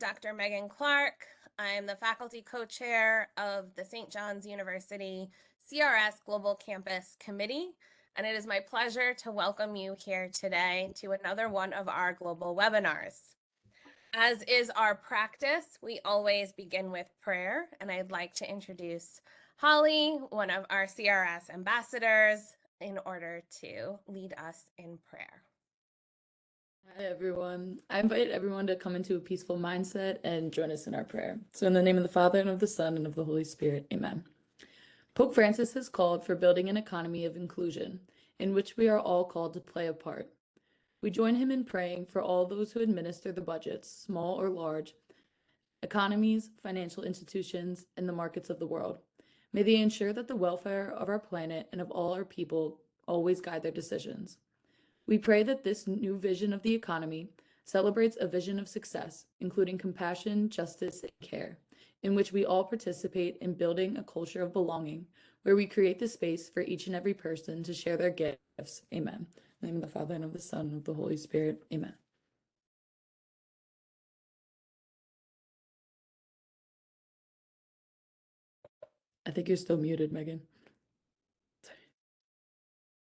Dr. Megan Clark. I'm the faculty co-chair of the St. John's University CRS Global Campus Committee, and it is my pleasure to welcome you here today to another one of our global webinars. As is our practice, we always begin with prayer, and I'd like to introduce Holly, one of our CRS ambassadors, in order to lead us in prayer. Hi, everyone. I invite everyone to come into a peaceful mindset and join us in our prayer. So in the name of the Father, and of the Son, and of the Holy Spirit, amen. Pope Francis has called for building an economy of inclusion, in which we are all called to play a part. We join him in praying for all those who administer the budgets, small or large, economies, financial institutions, and the markets of the world. May they ensure that the welfare of our planet and of all our people always guide their decisions. We pray that this new vision of the economy celebrates a vision of success, including compassion, justice, and care, in which we all participate in building a culture of belonging, where we create the space for each and every person to share their gifts. Amen. In the name of the Father, and of the Son, and of the Holy Spirit. Amen. I think you're still muted, Megan.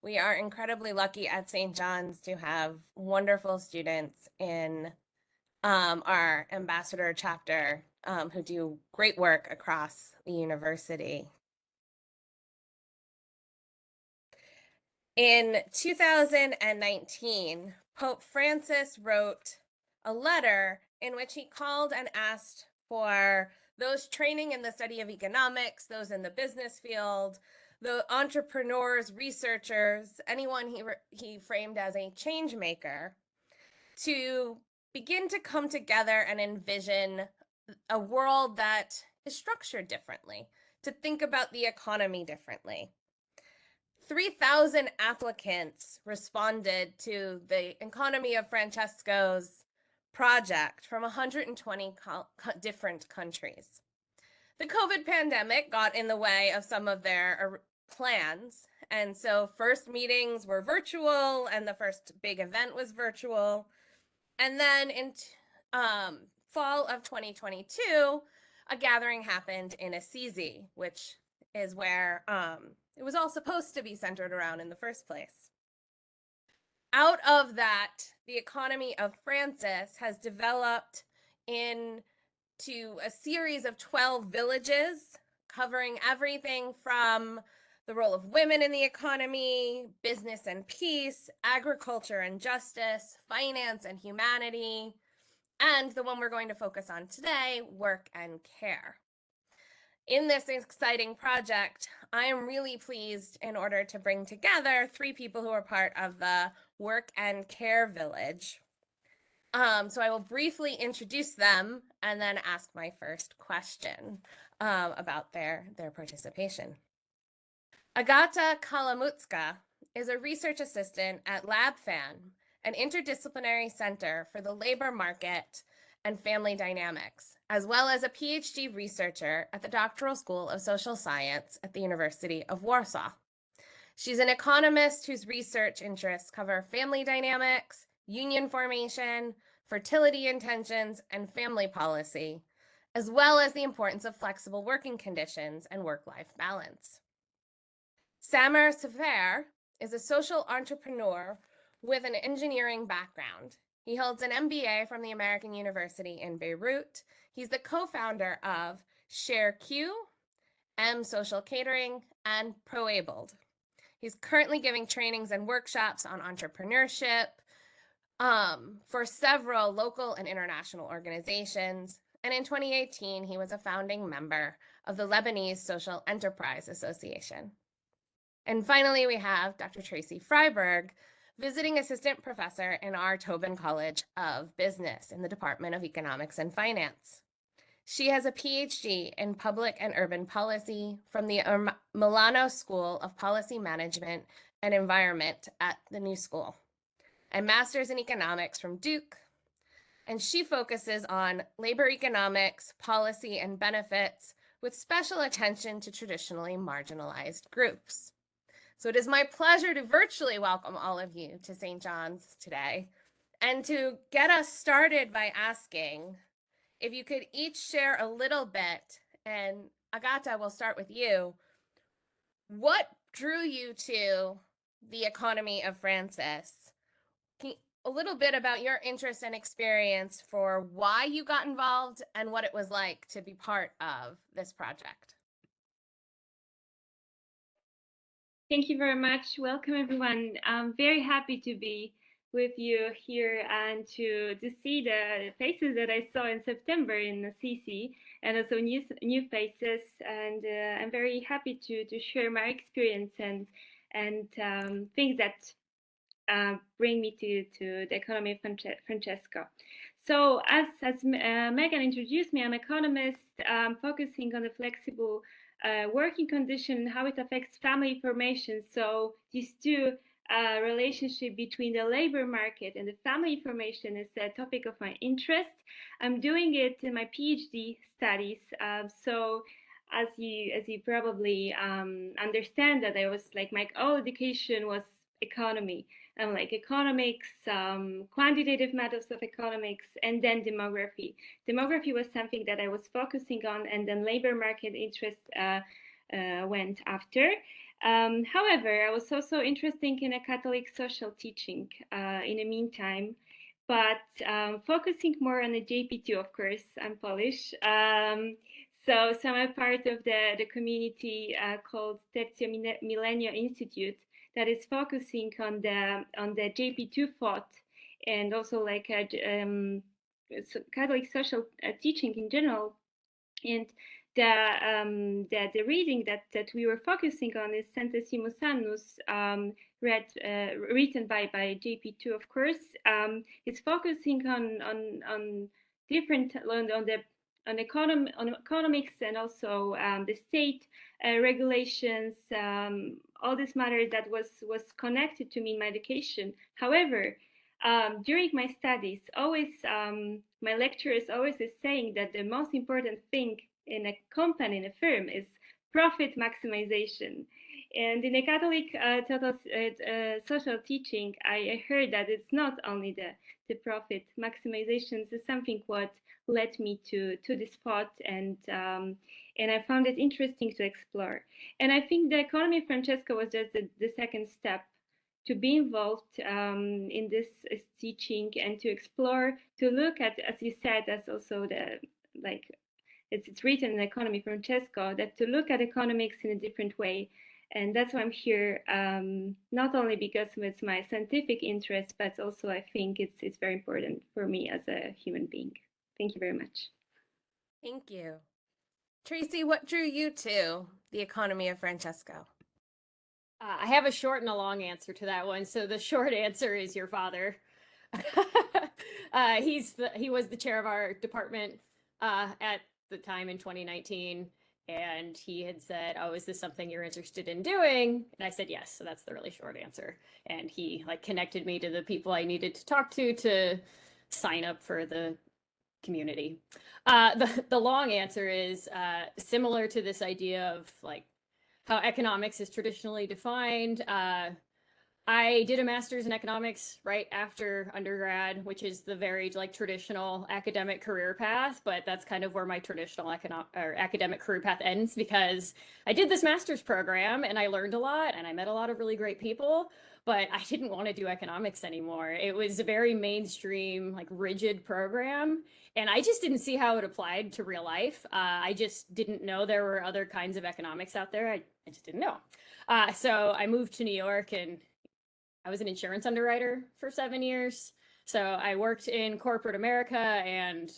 We are incredibly lucky at St. John's to have wonderful students in our ambassador chapter who do great work across the university. In 2019, Pope Francis wrote a letter in which he called and asked for those training in the study of economics, those in the business field, the entrepreneurs, researchers, anyone he framed as a change maker, to begin to come together and envision a world that is structured differently, to think about the economy differently. 3,000 applicants responded to the Economy of Francesco's project from 120 different countries. The COVID pandemic got in the way of some of their plans, and so first meetings were virtual, and the first big event was virtual. And then in fall of 2022, a gathering happened in Assisi, which is where it was all supposed to be centered around in the first place. Out of that, the Economy of Francis has developed into a series of 12 villages covering everything from the role of women in the economy, business and peace, agriculture and justice, finance and humanity, and the one we're going to focus on today, work and care. In this exciting project, I am really pleased in order to bring together 3 people who are part of the Work and Care Village. So I will briefly introduce them and then ask my first question about their participation. Agata Kałamucka is a research assistant at LabFam, an interdisciplinary center for the labor market and family dynamics, as well as a PhD researcher at the Doctoral School of Social Science at the University of Warsaw. She's an economist whose research interests cover family dynamics, union formation, fertility intentions, and family policy, as well as the importance of flexible working conditions and work-life balance. Samer Sefer is a social entrepreneur with an engineering background. He holds an MBA from the American University in Beirut. He's the co-founder of ShareQ, M Social Catering, and ProAbled. He's currently giving trainings and workshops on entrepreneurship for several local and international organizations. And in 2018, he was a founding member of the Lebanese Social Enterprise Association. And finally, we have Dr. Tracey Freiburg, visiting assistant professor in our Tobin College of Business in the Department of Economics and Finance. She has a PhD in public and urban policy from the Milano School of Policy Management and Environment at the New School, and master's in economics from Duke. And she focuses on labor economics, policy, and benefits with special attention to traditionally marginalized groups. So it is my pleasure to virtually welcome all of you to St. John's today, and to get us started by asking, if you could each share a little bit, and Agata, we'll start with you. What drew you to the economy of Francis? A little bit about your interest and experience for why you got involved and what it was like to be part of this project. Thank you very much. Welcome, everyone. I'm very happy to be with you here and to see the faces that I saw in September in Assisi, and also new faces. And I'm very happy to share my experience and things that bring me to the economy of Francesco. So as Megan introduced me, I'm an economist focusing on the flexible working condition and how it affects family formation. So these two relationship between the labor market and the family formation is a topic of my interest. I'm doing it in my PhD studies. So as you probably understand, that I was like, my whole education was economy. Like economics, quantitative methods of economics, and then demography. Demography was something that I was focusing on, and then labor market interest went after. However, I was also interested in a Catholic social teaching in the meantime, but focusing more on the JP2, of course. I'm Polish. So I'm a part of the community called Tercio Millennio Institute, that is focusing on the JP2 thought, and also like Catholic social teaching in general. And the reading that we were focusing on is Centesimus Annus, written by JP2, of course. It's focusing on different on economics, and also the state regulations, all these matters that was connected to me in my education. However, during my studies, always my lecturers always is saying that the most important thing in a company, in a firm, is profit maximization. And in a Catholic social teaching, I heard that it's not only the profit maximization. Is something what led me to this thought, and I found it interesting to explore. And I think the economy of Francesco was just the second step to be involved in this teaching, and to explore, to look at, as you said, as also the, like, it's written in Economy of Francesco, that to look at economics in a different way. And that's why I'm here, not only because it's my scientific interest, but also I think it's very important for me as a human being. Thank you very much. Thank you. Tracey, what drew you to the economy of Francesco? I have a short and a long answer to that one. So the short answer is your father. He was the chair of our department at the time in 2019, and he had said, "Oh, is this something you're interested in doing?" And I said yes. So that's the really short answer. And he like connected me to the people I needed to talk to sign up for the community. The long answer is similar to this idea of like how economics is traditionally defined. I did a master's in economics right after undergrad, which is the very like traditional academic career path, but that's kind of where my traditional academic career path ends, because I did this master's program and I learned a lot and I met a lot of really great people, but I didn't want to do economics anymore. It was a very mainstream, like rigid program, and I just didn't see how it applied to real life. I just didn't know there were other kinds of economics out there. I just didn't know. So I moved to New York, and I was an insurance underwriter for 7 years. So I worked in corporate America, and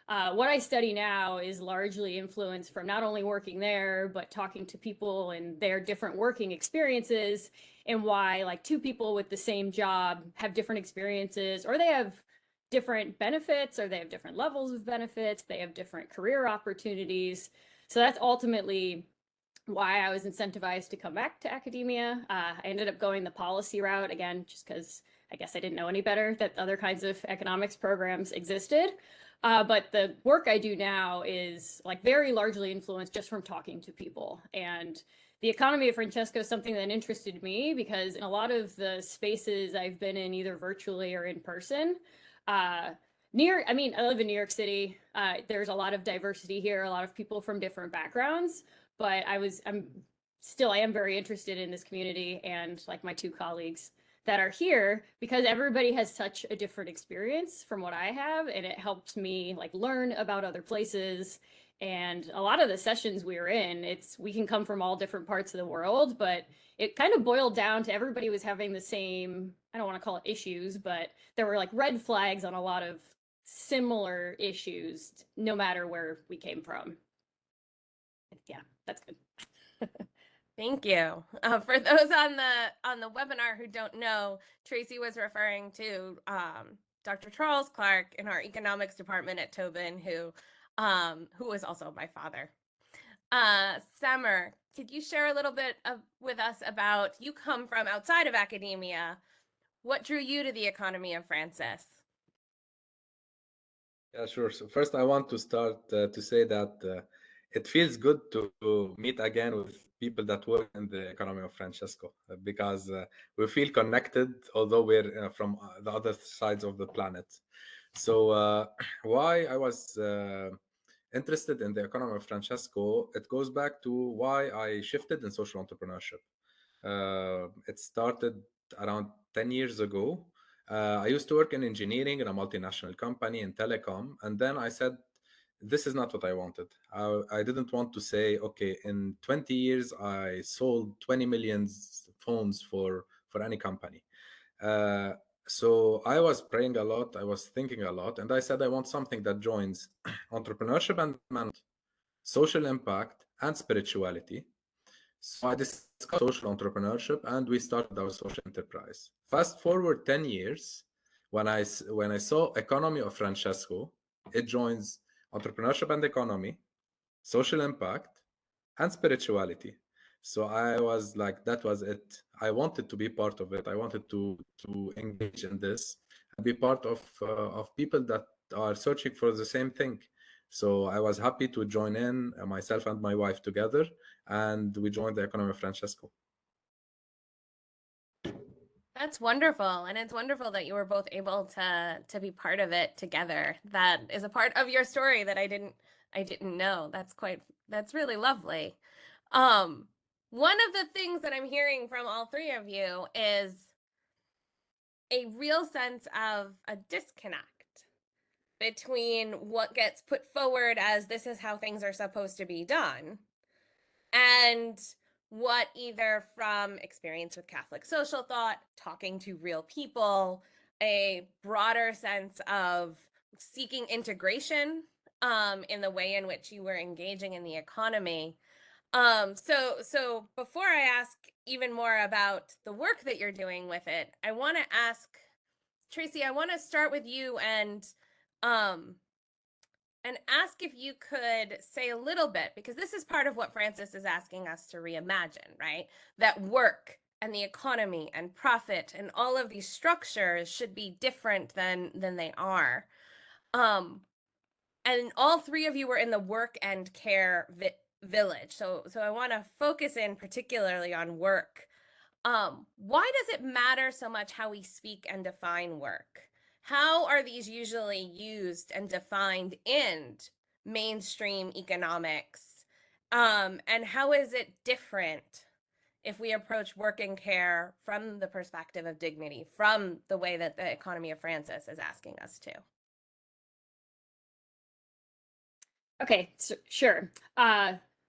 what I study now is largely influenced from not only working there, but talking to people and their different working experiences, and why like two people with the same job have different experiences, or they have different benefits, or they have different levels of benefits, they have different career opportunities. So that's ultimately why I was incentivized to come back to academia. I ended up going the policy route again, just because I guess I didn't know any better that other kinds of economics programs existed. But the work I do now is like very largely influenced just from talking to people. And the economy of Francesco is something that interested me because in a lot of the spaces I've been in, either virtually or in person, I live in New York City. There's a lot of diversity here, a lot of people from different backgrounds, but I am very interested in this community and like my two colleagues that are here because everybody has such a different experience from what I have, and it helps me like learn about other places. And a lot of the sessions we were in, we can come from all different parts of the world, but it kind of boiled down to everybody was having the same, I don't want to call it issues, but there were like red flags on a lot of similar issues, no matter where we came from. Yeah, that's good. Thank you. For those on the webinar who don't know, Tracey was referring to Dr. Charles Clark in our economics department at Tobin, who was also my father. Samer, could you share a little bit with us about, you come from outside of academia, what drew you to the economy of Francis? Yeah, sure. So first, I want to start to say that it feels good to meet again with people that work in the economy of Francesco because we feel connected, although we're from the other sides of the planet. So why I was interested in the economy of Francesco, it goes back to why I shifted in social entrepreneurship. It started around 10 years ago. I used to work in engineering in a multinational company in telecom. And then I said, this is not what I wanted. I didn't want to say, okay, in 20 years, I sold 20 million phones for any company. So I was praying a lot. I was thinking a lot. And I said, I want something that joins entrepreneurship and management, social impact, and spirituality. So I discussed social entrepreneurship and we started our social enterprise. Fast forward 10 years, when I saw Economy of Francesco, it joins entrepreneurship and economy, social impact, and spirituality. So I was like, that was it. I wanted to be part of it. I wanted to engage in this and be part of people that are searching for the same thing. So I was happy to join in, myself and my wife together, and we joined the Economy of Francesco. That's wonderful, and it's wonderful that you were both able to be part of it together. That is a part of your story that I didn't know. That's really lovely. One of the things that I'm hearing from all three of you is a real sense of a disconnect between what gets put forward as this is how things are supposed to be done and what, either from experience with Catholic social thought, talking to real people, a broader sense of seeking integration in the way in which you were engaging in the economy. So before I ask even more about the work that you're doing with it, I want to ask Tracey, I want to start with you and ask if you could say a little bit, because this is part of what Francis is asking us to reimagine, right? That work and the economy and profit and all of these structures should be different than they are. And all three of you were in the work and care village. So I want to focus in particularly on work. Why does it matter so much how we speak and define work? How are these usually used and defined in mainstream economics? And how is it different if we approach work and care from the perspective of dignity, from the way that the Economy of Francis is asking us to? Okay, so, sure.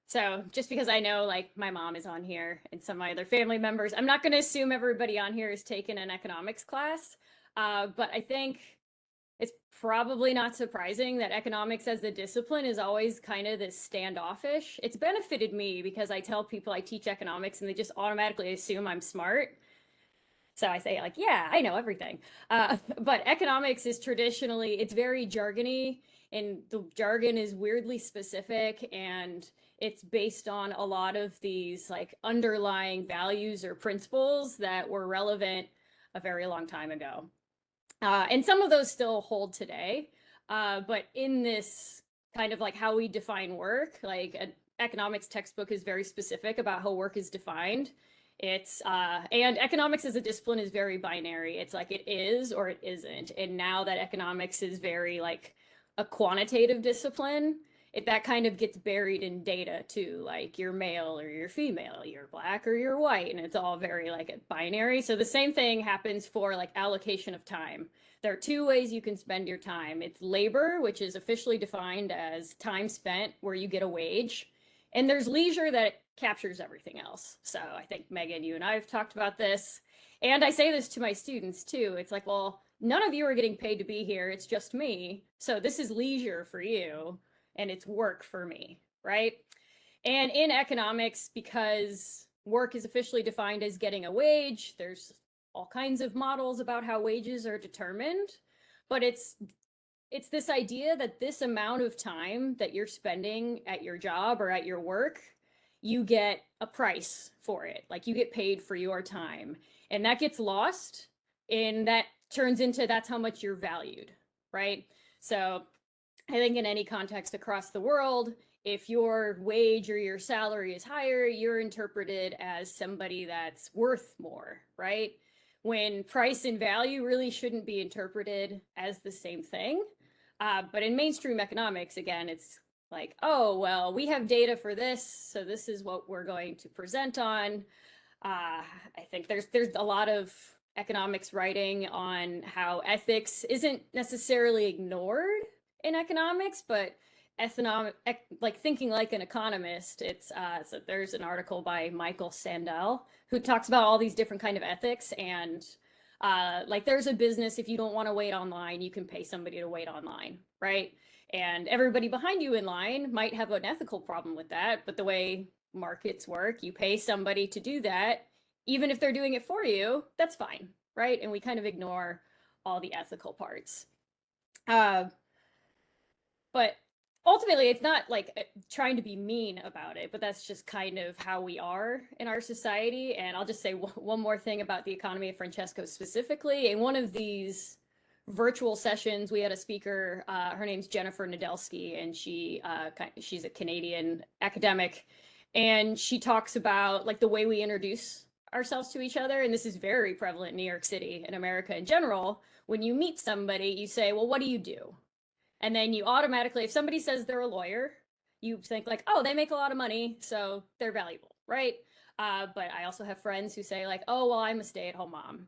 So just because I know like my mom is on here and some of my other family members, I'm not going to assume everybody on here has taken an economics class. But I think it's probably not surprising that economics as the discipline is always kind of this standoffish. It's benefited me because I tell people I teach economics and they just automatically assume I'm smart. So I say like, yeah, I know everything. But economics is traditionally, it's very jargony, and the jargon is weirdly specific, and it's based on a lot of these like underlying values or principles that were relevant a very long time ago. And some of those still hold today. But in this kind of like how we define work, like an economics textbook is very specific about how work is defined. It's and economics as a discipline is very binary. It's like it is or it isn't. And now that economics is very like a quantitative discipline, that kind of gets buried in data too, like you're male or you're female, you're black or you're white, and it's all very like a binary. So the same thing happens for like allocation of time. There are two ways you can spend your time. It's labor, which is officially defined as time spent where you get a wage, and there's leisure that captures everything else. So I think Megan, you and I have talked about this, and I say this to my students too. It's like, well, none of you are getting paid to be here. It's just me. So this is leisure for you and it's work for me, right? And in economics, because work is officially defined as getting a wage, there's all kinds of models about how wages are determined, but it's this idea that this amount of time that you're spending at your job or at your work, you get a price for it. Like you get paid for your time. And that gets lost, and that turns into that's how much you're valued, right? So I think in any context across the world, if your wage or your salary is higher, you're interpreted as somebody that's worth more, right? When price and value really shouldn't be interpreted as the same thing. But in mainstream economics, again, it's like, oh, well, we have data for this, so this is what we're going to present on. I think there's a lot of economics writing on how ethics isn't necessarily ignored in economics, but like thinking like an economist. It's so there's an article by Michael Sandel who talks about all these different kind of ethics, and like there's a business, if you don't want to wait online, you can pay somebody to wait online, right? And everybody behind you in line might have an ethical problem with that, but the way markets work, you pay somebody to do that, even if they're doing it for you, that's fine, right? And we kind of ignore all the ethical parts. But ultimately, it's not like trying to be mean about it, but that's just kind of how we are in our society. And I'll just say one more thing about the Economy of Francesco specifically. In one of these virtual sessions, we had a speaker. Her name's Jennifer Nadelsky, and she's a Canadian academic, and she talks about like the way we introduce ourselves to each other. And this is very prevalent in New York City and America in general. When you meet somebody, you say, well, what do you do? And then you automatically, if somebody says they're a lawyer, you think like, oh, they make a lot of money, so they're valuable, right? But I also have friends who say like, oh, well, I'm a stay-at-home mom.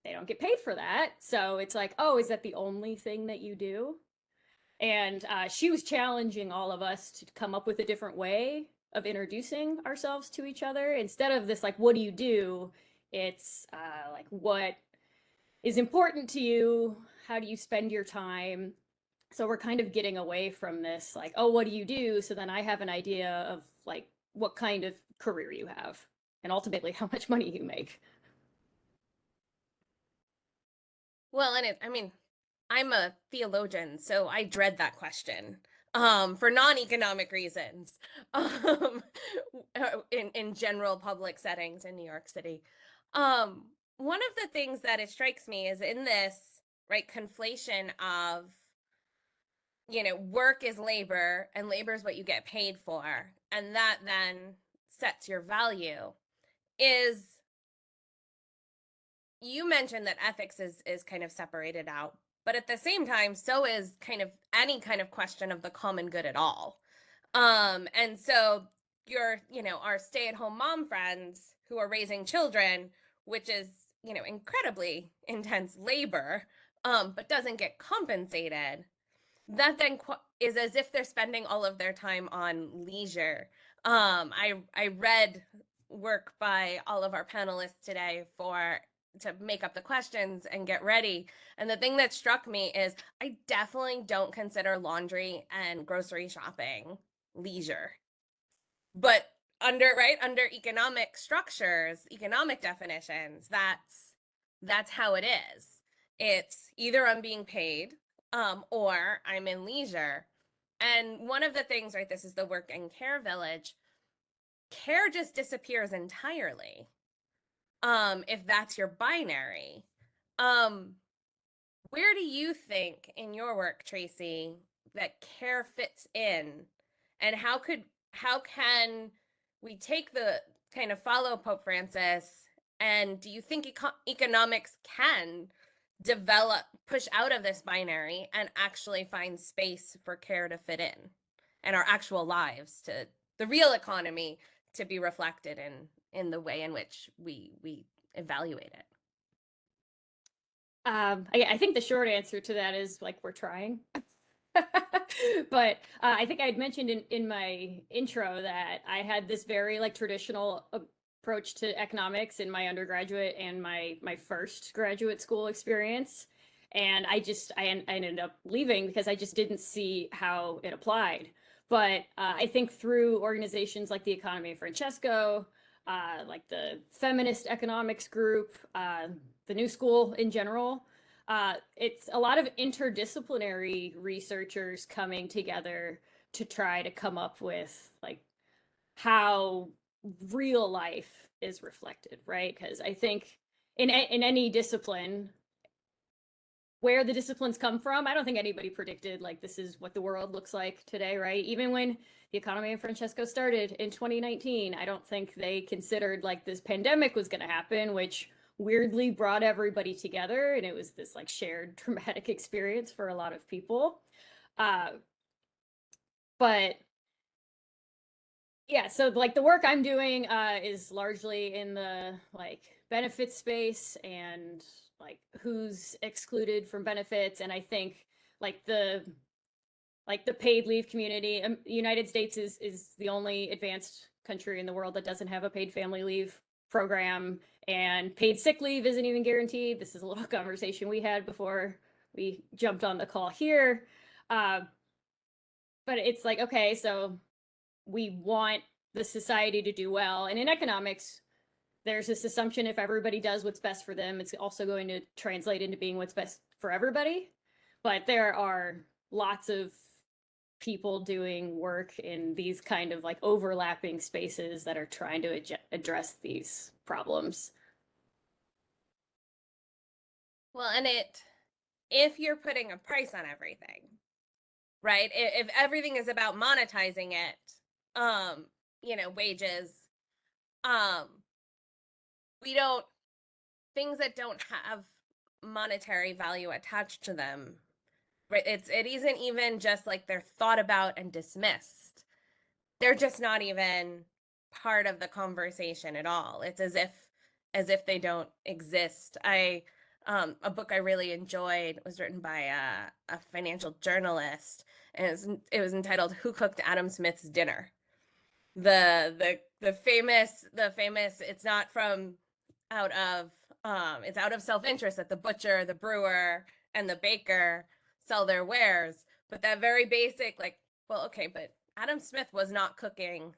They don't get paid for that. So it's like, oh, is that the only thing that you do? And she was challenging all of us to come up with a different way of introducing ourselves to each other. Instead of this, like, what do you do? It's like, what is important to you? How do you spend your time? So we're kind of getting away from this, like, oh, what do you do? So then I have an idea of like what kind of career you have and ultimately how much money you make. Well, and I mean, I'm a theologian, so I dread that question for non-economic reasons in general public settings in New York City. One of the things that it strikes me is in this, right, conflation of, work is labor and labor is what you get paid for, and that then sets your value, is you mentioned that ethics is kind of separated out, but at the same time, so is kind of any kind of question of the common good at all. And so our stay-at-home mom friends who are raising children, which is, incredibly intense labor, but doesn't get compensated, that then is as if they're spending all of their time on leisure. I read work by all of our panelists today to make up the questions and get ready. And the thing that struck me is I definitely don't consider laundry and grocery shopping leisure. But under economic structures, economic definitions, that's how it is. It's either I'm being paid or I'm in leisure. And one of the things, right, this is the work and care village, care just disappears entirely. If that's your binary. Where do you think in your work, Tracey, that care fits in? And how can we take the kind of follow Pope Francis, and do you think economics can push out of this binary and actually find space for care to fit in and our actual lives, to the real economy to be reflected in the way in which we evaluate it? I think the short answer to that is like we're trying. But I think I had mentioned in my intro that I had this very like traditional approach to economics in my undergraduate and my first graduate school experience. And I ended up leaving because I just didn't see how it applied. But I think through organizations like the Economy of Francesco, like the feminist economics group, the New School in general, it's a lot of interdisciplinary researchers coming together to try to come up with like how real life is reflected, right? Because I think in any discipline, where the disciplines come from, I don't think anybody predicted like this is what the world looks like today, right? Even when the Economy of Francesco started in 2019, I don't think they considered like this pandemic was going to happen, which weirdly brought everybody together, and it was this like shared traumatic experience for a lot of people. But yeah, so like the work I'm doing is largely in the like benefits space and like who's excluded from benefits. And I think like the paid leave community, United States is the only advanced country in the world that doesn't have a paid family leave program, and paid sick leave isn't even guaranteed. This is a little conversation we had before we jumped on the call here. But it's like, okay, so we want the society to do well. And in economics, there's this assumption if everybody does what's best for them, it's also going to translate into being what's best for everybody. But there are lots of people doing work in these kind of like overlapping spaces that are trying to address these problems. Well, and if you're putting a price on everything, right? If everything is about monetizing it, wages, things that don't have monetary value attached to them, right? It isn't even just like they're thought about and dismissed. They're just not even part of the conversation at all. It's as if they don't exist. A book I really enjoyed was written by a financial journalist, and it was entitled "Who Cooked Adam Smith's Dinner?" The famous it's not from out of it's out of self-interest that the butcher, the brewer, and the baker sell their wares, but that very basic like, well, okay, but Adam Smith was not cooking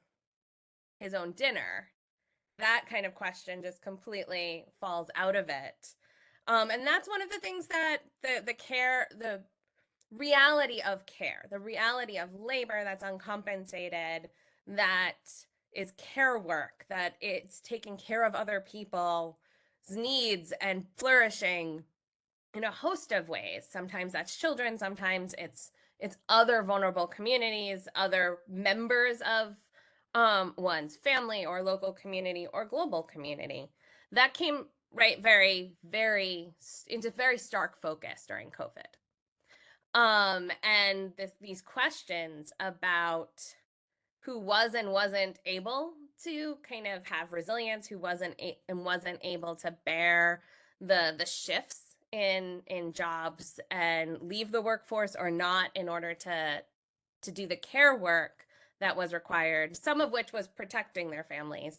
his own dinner. That kind of question just completely falls out of it. And that's one of the things that the reality of care, the reality of labor that's uncompensated, that is care work, that it's taking care of other people's needs and flourishing in a host of ways. Sometimes that's children, sometimes it's other vulnerable communities, other members of one's family or local community or global community. That came into very stark focus during COVID. And these questions about who was and wasn't able to kind of have resilience, who wasn't able to bear the shifts in jobs and leave the workforce or not in order to do the care work that was required, some of which was protecting their families.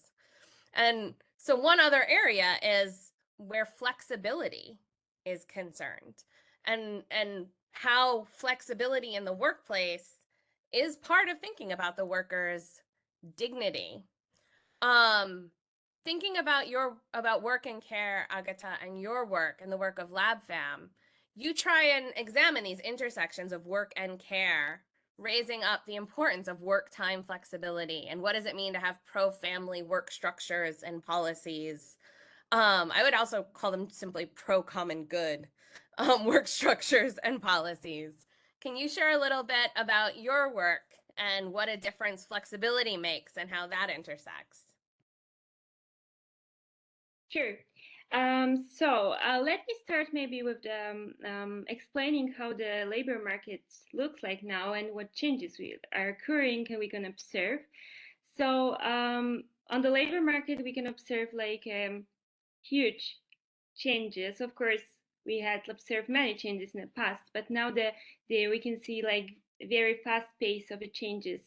And so one other area is where flexibility is concerned, and how flexibility in the workplace is part of thinking about the worker's dignity. Thinking about work and care, Agata, and your work and the work of LabFam, you try and examine these intersections of work and care, raising up the importance of work time flexibility and what does it mean to have pro-family work structures and policies. I would also call them simply pro-common good work structures and policies. Can you share a little bit about your work and what a difference flexibility makes and how that intersects. Sure. Let me start maybe with the explaining how the labor market looks like now and what changes are occurring and we can observe. So on the labor market, we can observe like huge changes. Of course, we had observed many changes in the past, but now we can see like very fast pace of the changes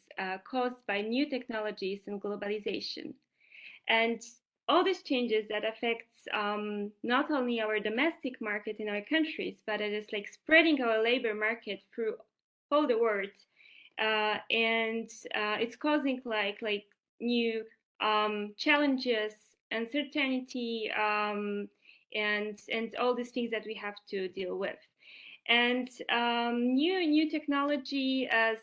caused by new technologies and globalization. And all these changes that affects not only our domestic market in our countries, but it is like spreading our labor market through all the world. And it's causing like new challenges, uncertainty, and all these things that we have to deal with. And new technology as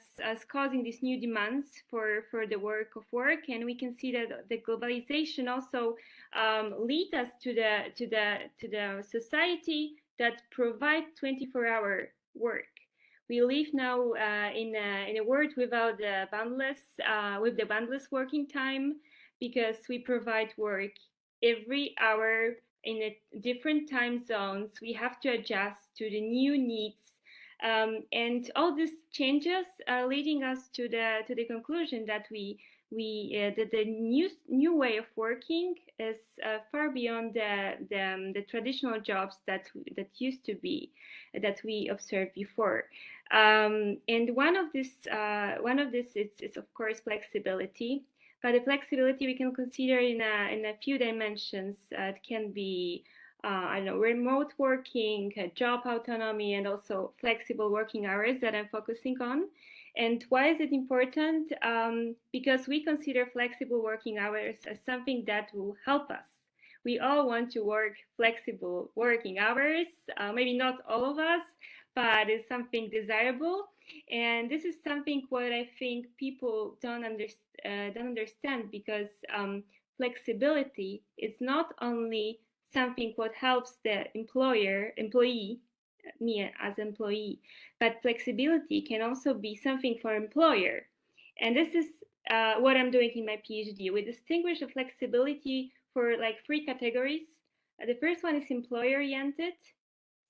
causing these new demands for the work, and we can see that the globalization also lead us to the society that provide 24-hour work. We live now in a world without the boundless working time, because we provide work every hour in different time zones. We have to adjust to the new needs, and all these changes are leading us to the conclusion that that the new way of working is far beyond the traditional jobs that used to be, that we observed before. And one of this is of course flexibility. But the flexibility we can consider in a few dimensions. It can be remote working, job autonomy, and also flexible working hours that I'm focusing on. And why is it important? Because we consider flexible working hours as something that will help us. We all want to work flexible working hours. Maybe not all of us, but it's something desirable. And this is something what I think people don't understand, because flexibility is not only something what helps the employee, me as employee, but flexibility can also be something for employer. And this is what I'm doing in my PhD. We distinguish the flexibility for like 3 categories. The first one is employer-oriented.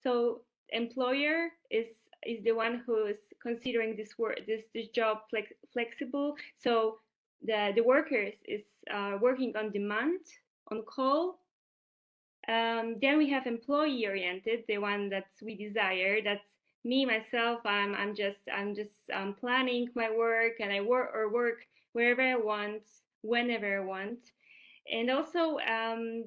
So employer is the one who is considering this job flexible. So the workers is working on demand, on call. Then we have employee oriented, the one that we desire. That's me myself. I'm just planning my work, and I work wherever I want, whenever I want. And also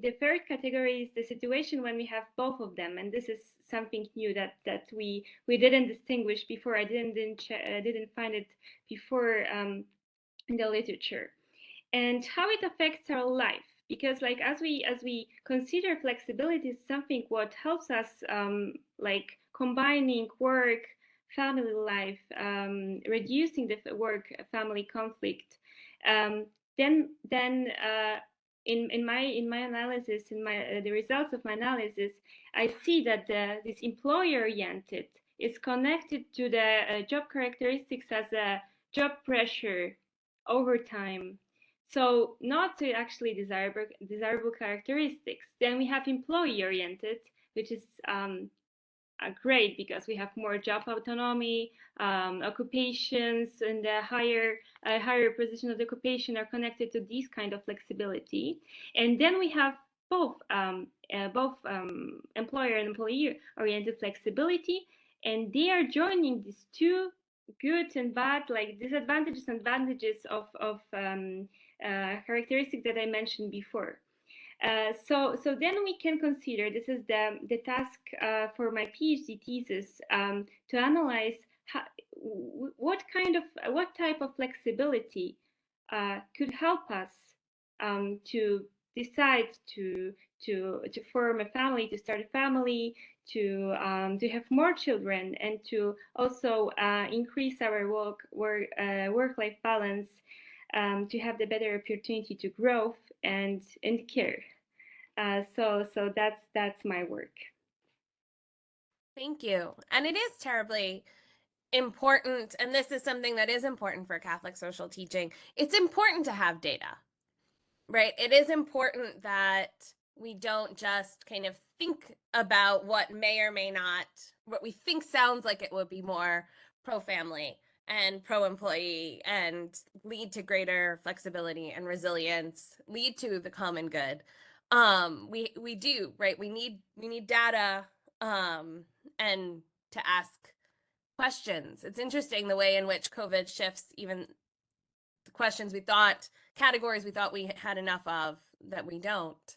the third category is the situation when we have both of them, and this is something new that we didn't distinguish before. I didn't find it before in the literature. And how it affects our life, because like as we consider flexibility is something what helps us like combining work, family life, reducing the work family conflict, then in my analysis, the results of my analysis, I see that this employer oriented is connected to the job characteristics as a job pressure, overtime. So not to actually desirable characteristics. Then we have employee oriented, which is great, because we have more job autonomy, occupations, and the higher position of the occupation are connected to this kind of flexibility. And then we have both employer and employee oriented flexibility, and they are joining these two good and bad, like disadvantages and advantages of characteristics that I mentioned before. So then we can consider, this is the task for my PhD thesis, to analyze what type of flexibility could help us to decide to form a family, to start a family, to have more children, and to also increase our work-life balance, to have the better opportunity to grow and care. So that's my work. Thank you. And it is terribly important, and this is something that is important for Catholic social teaching, it's important to have data, right? It is important that we don't just kind of think about what may or may not, what we think sounds like it would be more pro-family and pro-employee and lead to greater flexibility and resilience, lead to the common good. We do, right? We need data and to ask questions. It's interesting the way in which COVID shifts even the questions we thought, categories we thought we had enough of that we don't.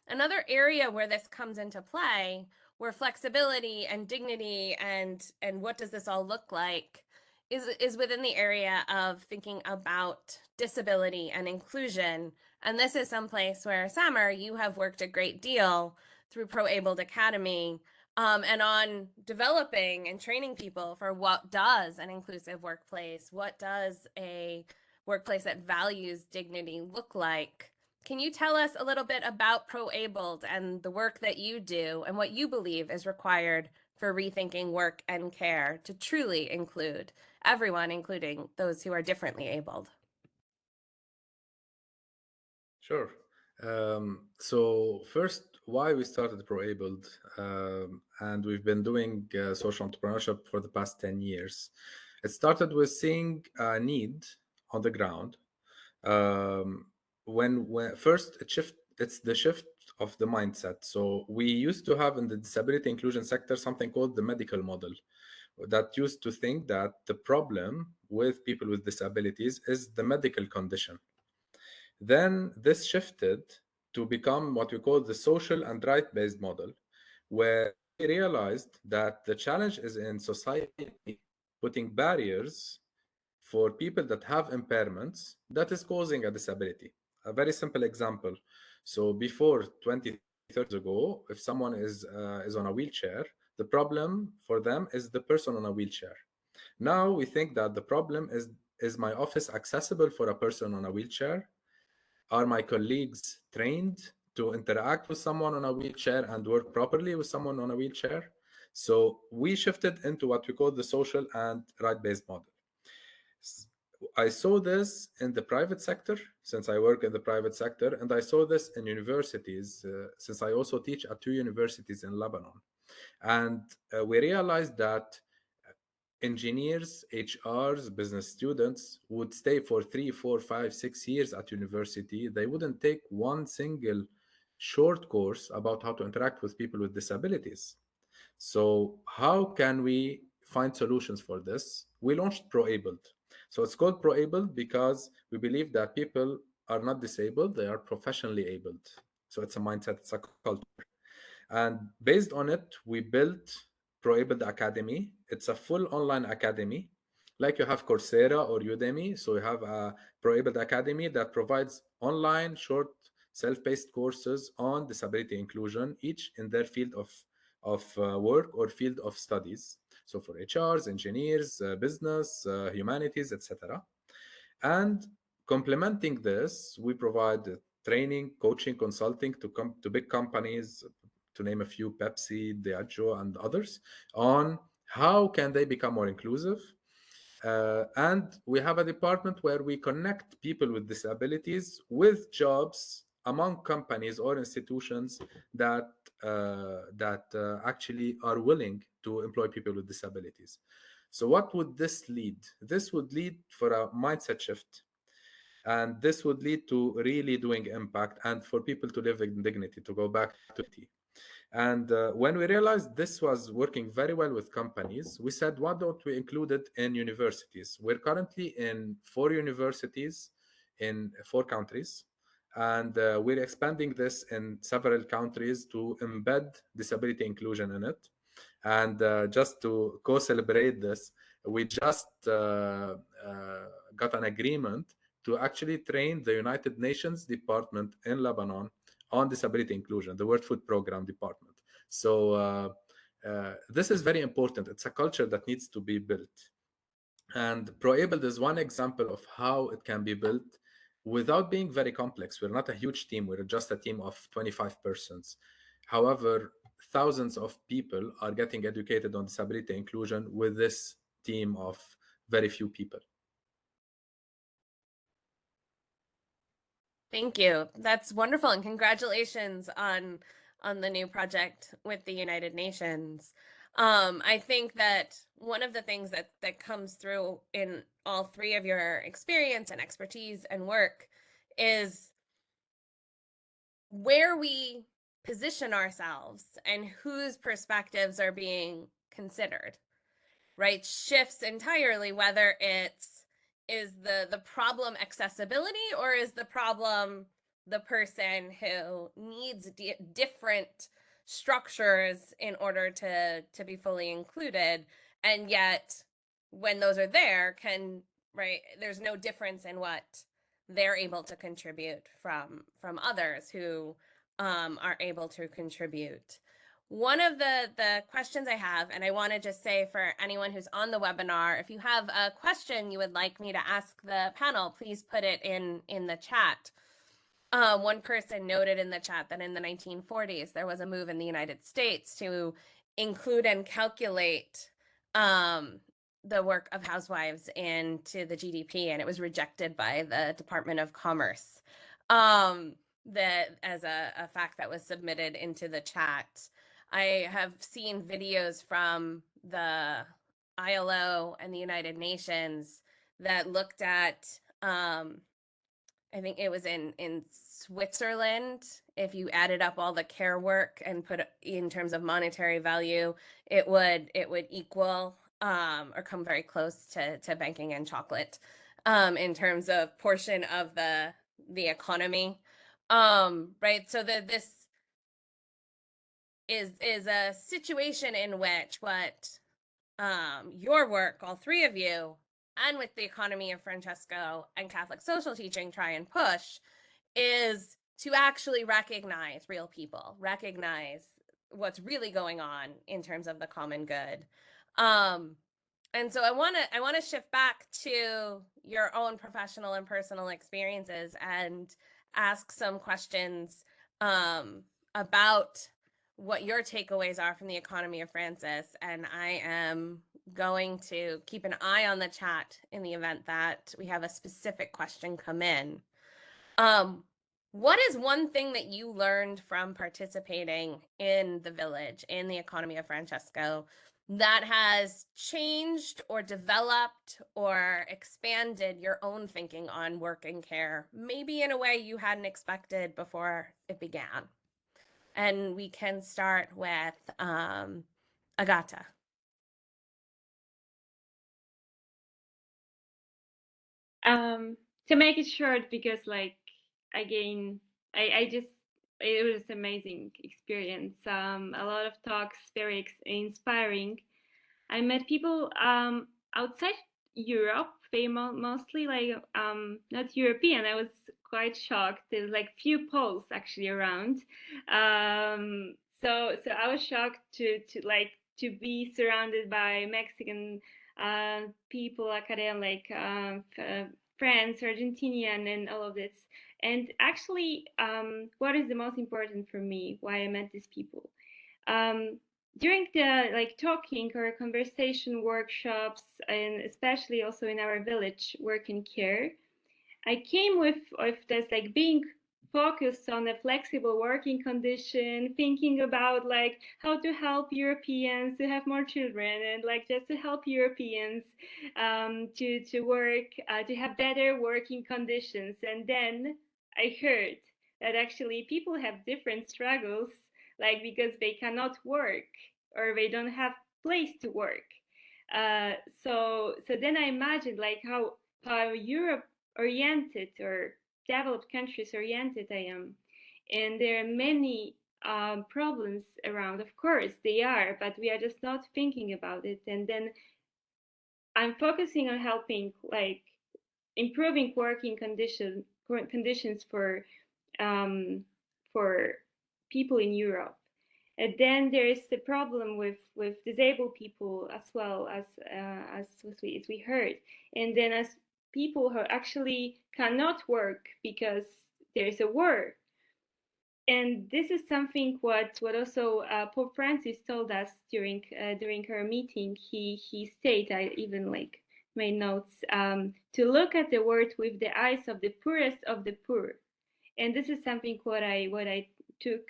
Another area where this comes into play, where flexibility and dignity and what does this all look like is within the area of thinking about disability and inclusion. And this is someplace where, Samer, you have worked a great deal through Pro-Abled Academy and on developing and training people for what does an inclusive workplace, what does a workplace that values dignity look like. Can you tell us a little bit about Pro-Abled and the work that you do and what you believe is required for rethinking work and care to truly include everyone, including those who are differently abled? Sure. So first, why we started Pro-Abled, and we've been doing social entrepreneurship for the past 10 years. It started with seeing a need on the ground. When first it's the shift of the mindset. So we used to have in the disability inclusion sector something called the medical model that used to think that the problem with people with disabilities is the medical condition. Then this shifted to become what we call the social and right-based model, where we realized that the challenge is in society putting barriers for people that have impairments that is causing a disability. A very simple example. So before 20, 30 years ago, if someone is on a wheelchair, the problem for them is the person on a wheelchair. Now we think that the problem is my office accessible for a person on a wheelchair? Are my colleagues trained to interact with someone on a wheelchair and work properly with someone on a wheelchair? So we shifted into what we call the social and right-based model. I saw this in the private sector since I work in the private sector, and I saw this in universities since I also teach at 2 universities in Lebanon. And we realized that engineers, HRs, business students would stay for 3, 4, 5, 6 years at university. They wouldn't take one single short course about how to interact with people with disabilities. So how can we find solutions for this? We launched Pro-Abled. So it's called Pro-Abled because we believe that people are not disabled, they are professionally abled. So it's a mindset, it's a culture. And based on it, we built Pro-Abled Academy. It's a full online academy. Like you have Coursera or Udemy. So you have a Pro-Abled Academy that provides online, short, self-paced courses on disability inclusion, each in their field of work or field of studies. So for HRs, engineers, business, humanities, etc. And complementing this, we provide training, coaching, consulting to big companies, to name a few, Pepsi, Diageo, and others, on how can they become more inclusive. And we have a department where we connect people with disabilities with jobs among companies or institutions that actually are willing to employ people with disabilities. So what would this lead? This would lead for a mindset shift. And this would lead to really doing impact and for people to live in dignity, to go back to it. And when we realized this was working very well with companies, we said, why don't we include it in universities? We're currently in 4 universities in 4 countries. And we're expanding this in several countries to embed disability inclusion in it. And just to co-celebrate this, we just got an agreement to actually train the United Nations department in Lebanon on disability inclusion, the World Food Program department. So this is very important. It's a culture that needs to be built. And Pro-Abled is one example of how it can be built without being very complex. We're not a huge team. We're just a team of 25 persons. However, thousands of people are getting educated on disability inclusion with this team of very few people. Thank you. That's wonderful, and congratulations on the new project with the United Nations. I think that one of the things that comes through in all three of your experience and expertise and work is where we position ourselves and whose perspectives are being considered, right? Shifts entirely whether is the problem accessibility, or is the problem the person who needs different structures in order to be fully included. And yet when those are there, right, there's no difference in what they're able to contribute from others who are able to contribute. One of the questions I have, and I want to just say for anyone who's on the webinar, if you have a question you would like me to ask the panel, please put it in the chat. One person noted in the chat that in the 1940s, there was a move in the United States to include and calculate the work of housewives into the GDP, and it was rejected by the Department of Commerce. That as a fact that was submitted into the chat. I have seen videos from the ILO and the United Nations that looked at, I think it was in Switzerland. If you added up all the care work and put it in terms of monetary value, it would equal or come very close to banking and chocolate in terms of portion of the economy. Right. So this is a situation in which what your work, all three of you, and with the Economy of Francesco and Catholic social teaching try and push, is to actually recognize real people, recognize what's really going on in terms of the common good. And so I want to shift back to your own professional and personal experiences and ask some questions about what your takeaways are from the Economy of Francis. And I am going to keep an eye on the chat in the event that we have a specific question come in. What is one thing that you learned from participating in the village, in the Economy of Francesco, that has changed or developed or expanded your own thinking on work and care, maybe in a way you hadn't expected before it began? And we can start with Agata. To make it short, because again, it was amazing experience. A lot of talks, very inspiring. I met people outside Europe, they mostly not European. I was quite shocked. There's few Poles actually around. So I was shocked to be surrounded by Mexican people, Academic, France, Argentinian, and all of this. And actually, what is the most important for me, why I met these people? During the talking or conversation workshops, and especially also in our village work and care, I came with this being focused on a flexible working condition, thinking about how to help Europeans to have more children, and just to help Europeans to work, to have better working conditions. And then I heard that actually people have different struggles, because they cannot work or they don't have place to work. So then I imagined how Europe oriented or developed countries oriented I am, and there are many problems around. Of course they are, but we are just not thinking about it. And then I'm focusing on helping improving working conditions for people in Europe. And then there is the problem with disabled people as well, as we heard. And then as people who actually cannot work because there is a war. And this is something what also Pope Francis told us during our meeting. He stated, I even like made notes, to look at the world with the eyes of the poorest of the poor. And this is something what I took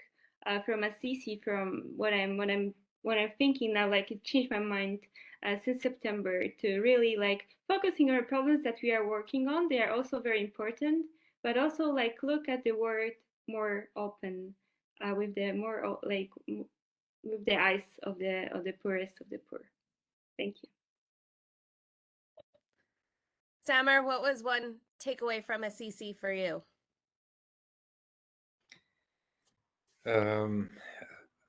from Assisi, from what I'm thinking now. Like it changed my mind since September to really like focusing on problems that we are working on. They are also very important, but also like look at the world more open, with the more with the eyes of the poorest of the poor. Thank you. Samer, what was one takeaway from Assisi for you?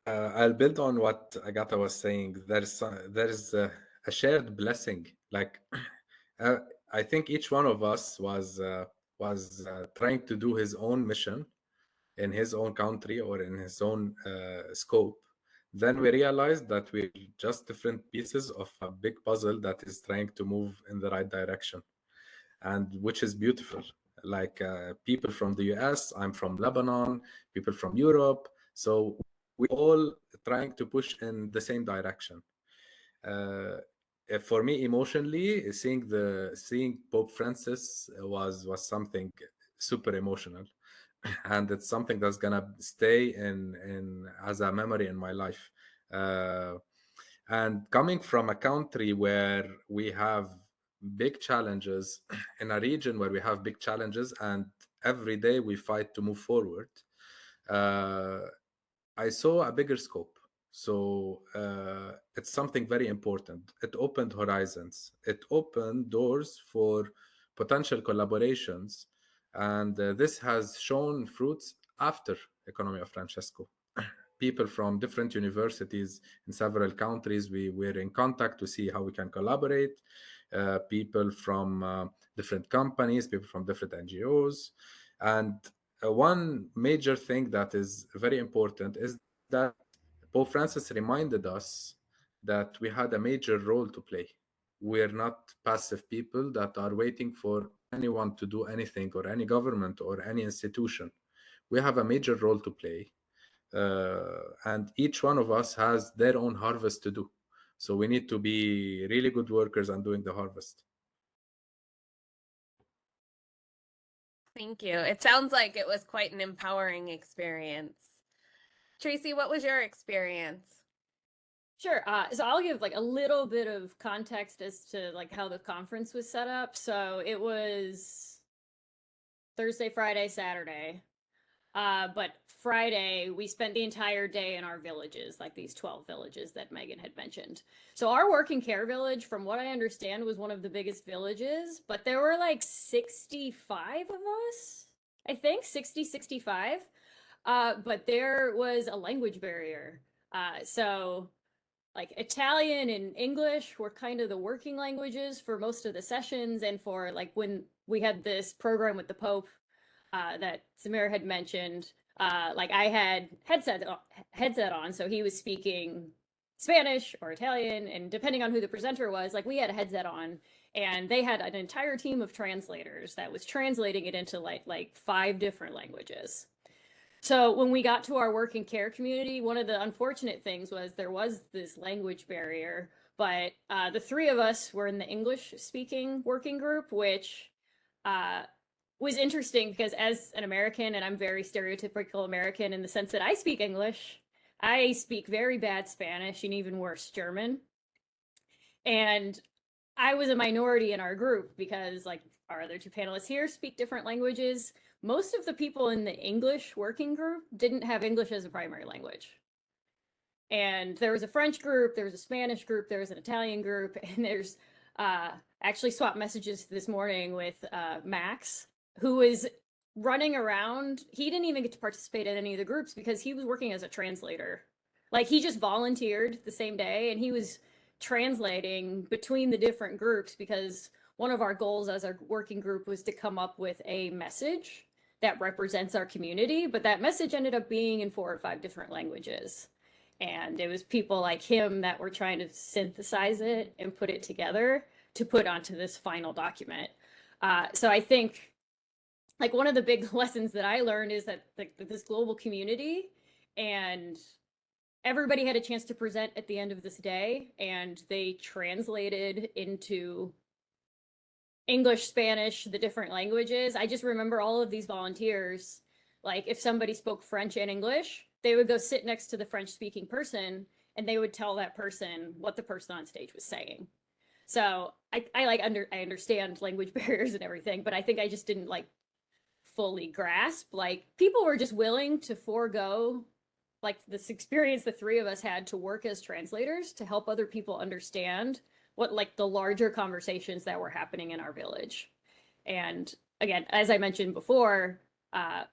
I'll build on what Agata was saying. There's a shared blessing. Like uh, I think each one of us was trying to do his own mission in his own country or in his own scope. Then we realized that we're just different pieces of a big puzzle that is trying to move in the right direction, and which is beautiful. Like people from the US, I'm from Lebanon, people from Europe. So we all trying to push in the same direction. Uh, for me, emotionally, seeing Pope Francis was something super emotional, and it's something that's gonna stay in as a memory in my life. Uh, and coming from a country where we have big challenges, in a region where we have big challenges, and every day we fight to move forward, uh, I saw a bigger scope. So it's something very important. It opened horizons. It opened doors for potential collaborations, and this has shown fruits after Economy of Francesco. People from different universities in several countries, we were in contact to see how we can collaborate. People from different companies, people from different NGOs, and one major thing that is very important is that Pope Francis reminded us that we had a major role to play. We're not passive people that are waiting for anyone to do anything, or any government or any institution. We have a major role to play, and each one of us has their own harvest to do. So we need to be really good workers and doing the harvest. Thank you. It sounds like it was quite an empowering experience. Tracey, what was your experience? Sure. So I'll give like a little bit of context as to like how the conference was set up. So it was Thursday, Friday, Saturday. But Friday, we spent the entire day in our villages, like these 12 villages that Megan had mentioned. So our working care village, from what I understand, was one of the biggest villages, but there were like 65 of us, I think, 60, 65. But there was a language barrier. So like Italian and English were kind of the working languages for most of the sessions, and for like when we had this program with the Pope that Samir had mentioned, like I had headset on, so he was speaking Spanish or Italian, and depending on who the presenter was, like we had a headset on, and they had an entire team of translators that was translating it into like 5 different languages. So when we got to our working care community, one of the unfortunate things was there was this language barrier, but the 3 of us were in the English speaking working group, which was interesting because as an American, and I'm very stereotypical American in the sense that I speak English, I speak very bad Spanish and even worse German. And I was a minority in our group because like our other 2 panelists here speak different languages. Most of the people in the English working group didn't have English as a primary language. And there was a French group, there was a Spanish group, there was an Italian group, and there's actually swapped messages this morning with Max, who is running around. He didn't even get to participate in any of the groups because he was working as a translator. Like he just volunteered the same day, and he was translating between the different groups because one of our goals as our working group was to come up with a message that represents our community, but that message ended up being in 4 or 5 different languages. And it was people like him that were trying to synthesize it and put it together to put onto this final document. So I think like one of the big lessons that I learned is that this global community, and everybody had a chance to present at the end of this day, and they translated into English, Spanish, the different languages. I just remember all of these volunteers, like if somebody spoke French and English, they would go sit next to the French speaking person and they would tell that person what the person on stage was saying. So I understand language barriers and everything, but I think I just didn't like fully grasp. Like people were just willing to forego like this experience the three of us had to work as translators to help other people understand what like the larger conversations that were happening in our village. And again, as I mentioned before,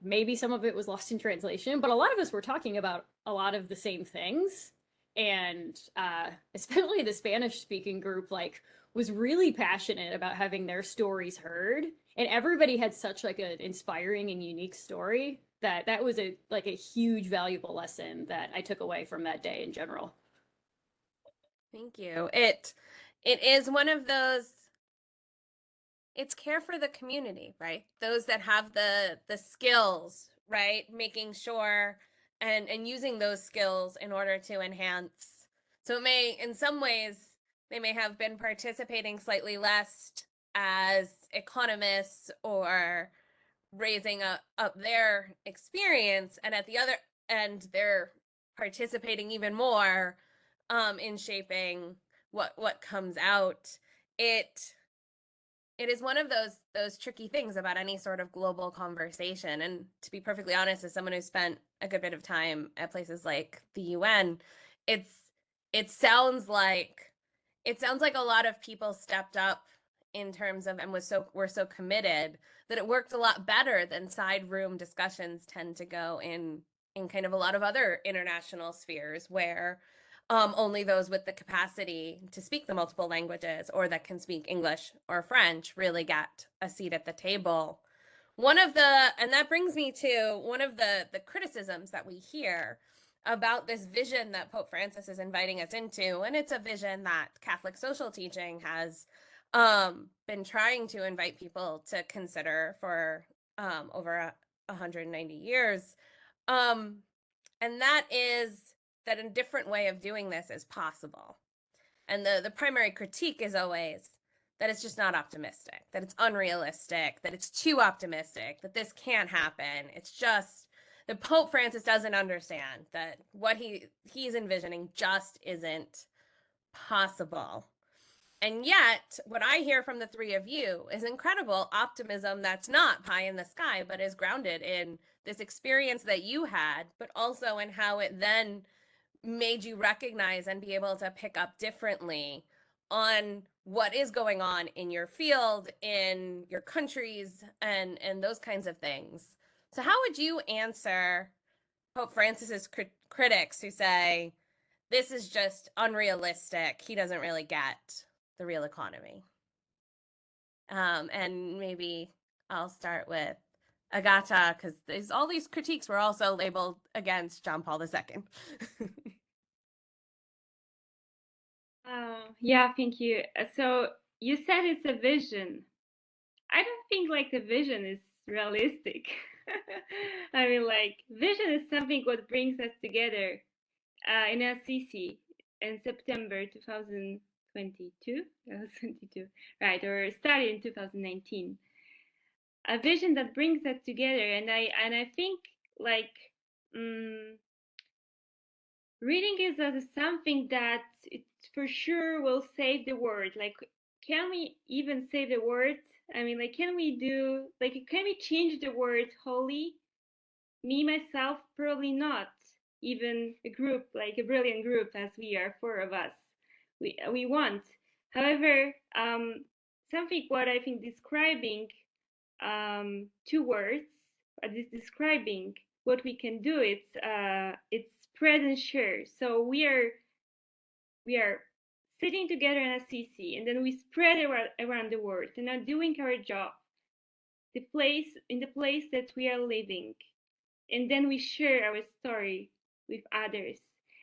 maybe some of it was lost in translation, but a lot of us were talking about a lot of the same things. And especially the Spanish speaking group, like was really passionate about having their stories heard. And everybody had such like an inspiring and unique story that that was a like a huge valuable lesson that I took away from that day in general. Thank you. It is one of those, it's care for the community, right? Those that have the skills, right? Making sure and using those skills in order to enhance. So it may, in some ways, they may have been participating slightly less as economists or raising up their experience, and at the other end, they're participating even more in shaping what comes out. It is one of those tricky things about any sort of global conversation. And to be perfectly honest, as someone who spent a good bit of time at places like the UN, it's it sounds like it sounds like a lot of people stepped up in terms of and were so committed that it worked a lot better than side room discussions tend to go in kind of a lot of other international spheres where only those with the capacity to speak the multiple languages or that can speak English or French really get a seat at the table. And that brings me to one of the criticisms that we hear about this vision that Pope Francis is inviting us into. And it's a vision that Catholic social teaching has been trying to invite people to consider for over 190 years. And that is that a different way of doing this is possible. And the primary critique is always that it's just not optimistic, that it's unrealistic, that it's too optimistic, that this can't happen. It's just that Pope Francis doesn't understand that what he's envisioning just isn't possible. And yet, what I hear from the three of you is incredible optimism that's not pie in the sky, but is grounded in this experience that you had, but also in how it then made you recognize and be able to pick up differently on what is going on in your field, in your countries, and those kinds of things. So how would you answer Pope Francis's critics who say this is just unrealistic? He doesn't really get the real economy. And maybe I'll start with Agata, because all these critiques were also labeled against John Paul II. Yeah, thank you. So you said it's a vision. I don't think like the vision is realistic. I mean, like vision is something what brings us together in Assisi in September 2022, right, or started in 2019. A vision that brings us together, and I think like reading is something that it for sure will save the world. Like, can we even save the world? I mean, like, can we change the word holy? Me, myself, probably not. Even a group, like a brilliant group as we are, four of us, we want. However, something what I think describing two words, describing what we can do, it's spread and share. So we are sitting together in Assisi, and then we spread around the world and are doing our job, the place that we are living, and then we share our story with others,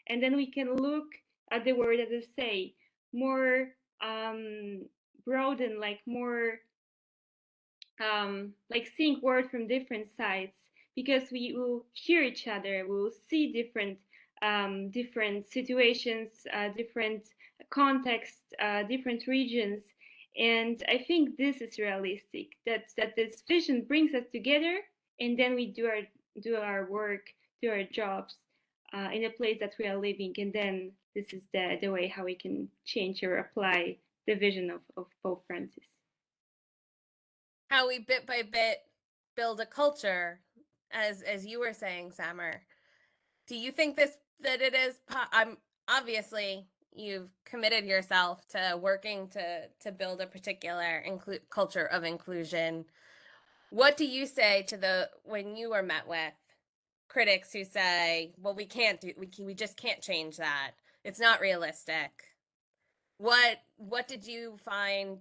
and then we can look at the world, as I say, more broaden, like more like seeing words from different sides, because we will hear each other, we will see different situations, different contexts, different regions. And I think this is realistic, that this vision brings us together, and then we do our work, do our jobs in a place that we are living. And then this is the way how we can change or apply the vision of Pope Francis. How we bit by bit build a culture, as you were saying, Samer. Do you think that it is? I'm obviously you've committed yourself to working to build a particular culture of inclusion. What do you say to when you are met with critics who say, "Well, we just can't change that. It's not realistic." What did you find?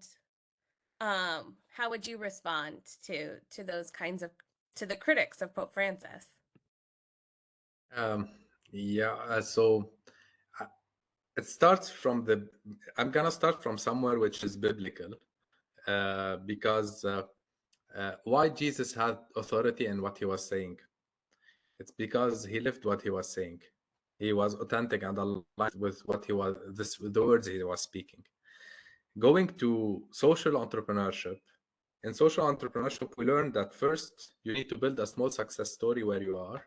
How would you respond to those kinds of to the critics of Pope Francis? Um, yeah, so uh, it starts from I'm gonna start from somewhere which is biblical, because why Jesus had authority in what he was saying. It's because he lived what he was saying. He was authentic and aligned with what he was, the words he was speaking. Going to social entrepreneurship. In social entrepreneurship, we learned that first you need to build a small success story where you are,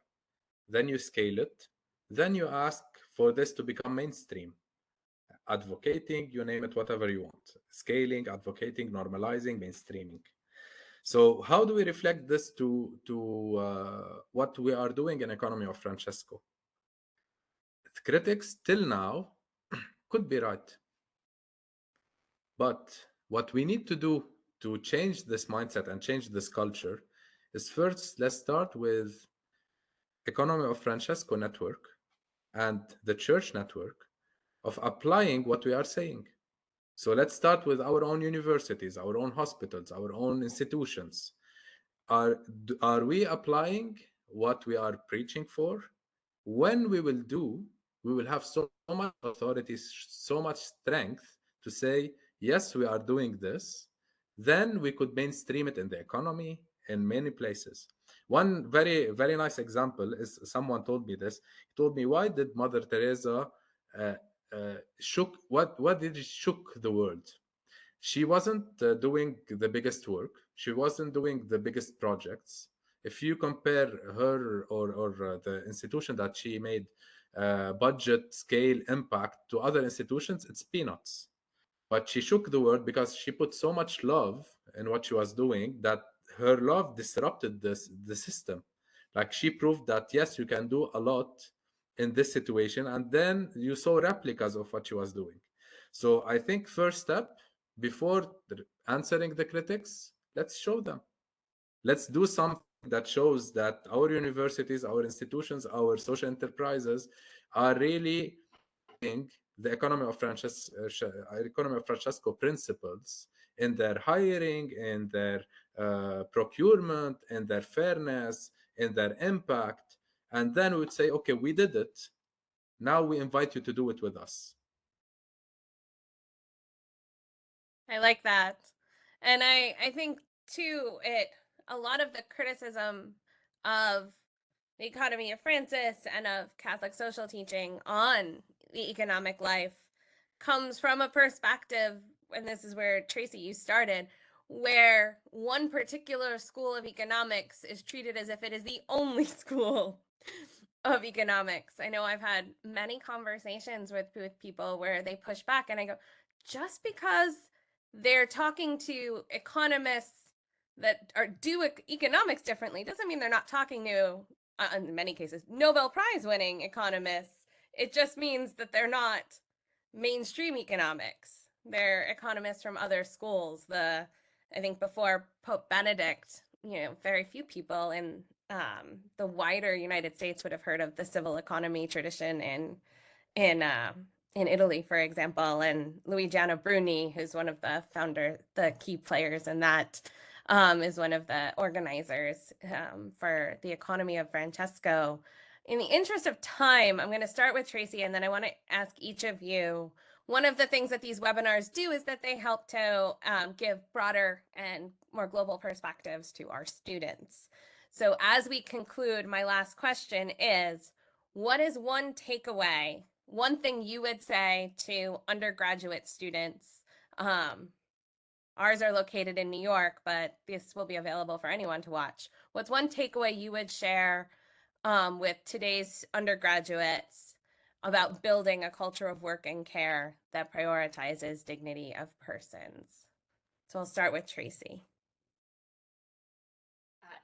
then you scale it, then you ask for this to become mainstream. Advocating, you name it, whatever you want. Scaling, advocating, normalizing, mainstreaming. So how do we reflect this to what we are doing in Economy of Francesco? Critics till now could be right. But what we need to do to change this mindset and change this culture is first, let's start with Economy of Francesco network and the church network of applying what we are saying. So let's start with our own universities, our own hospitals, our own institutions. Are we applying what we are preaching for? When we will do, we will have so much authority, so much strength to say, yes, we are doing this. Then we could mainstream it in the economy in many places. One very, very nice example is someone told me this. He told me, why did Mother Teresa what did she shook the world? She wasn't doing the biggest work. She wasn't doing the biggest projects. If you compare her or the institution that she made budget, scale, impact to other institutions, it's peanuts. But she shook the world because she put so much love in what she was doing that her love disrupted the system. Like she proved that yes, you can do a lot in this situation, and then you saw replicas of what she was doing. So I think first step before answering the critics, let's show them. Let's do something that shows that our universities, our institutions, our social enterprises are really the economy of Francesco principles in their hiring, in their procurement, in their fairness, in their impact, and then we would say, okay, we did it. Now we invite you to do it with us. I like that. And I think too, a lot of the criticism of the Economy of Francis and of Catholic social teaching on the economic life comes from a perspective, and this is where Tracey, you started, where one particular school of economics is treated as if it is the only school of economics. I know I've had many conversations with people where they push back, and I go, just because they're talking to economists that do economics differently doesn't mean they're not talking to, in many cases, Nobel Prize winning economists. It just means that they're not mainstream economics. They're economists from other schools. I think before Pope Benedict, very few people in the wider United States would have heard of the civil economy tradition in Italy, for example, and Luigiana Bruni, who's one of the key players in that, is one of the organizers for the Economy of Francesco. In the interest of time, I'm going to start with Tracey, and then I want to ask each of you. One of the things that these webinars do is that they help to give broader and more global perspectives to our students. So as we conclude, my last question is, what is one takeaway, one thing you would say to undergraduate students? Ours are located in New York, but this will be available for anyone to watch. What's one takeaway you would share with today's undergraduates about building a culture of work and care that prioritizes dignity of persons? So I'll start with Tracey.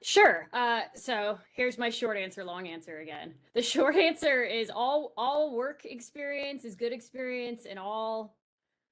Sure. So here's my short answer, long answer again. The short answer is all work experience is good experience, and all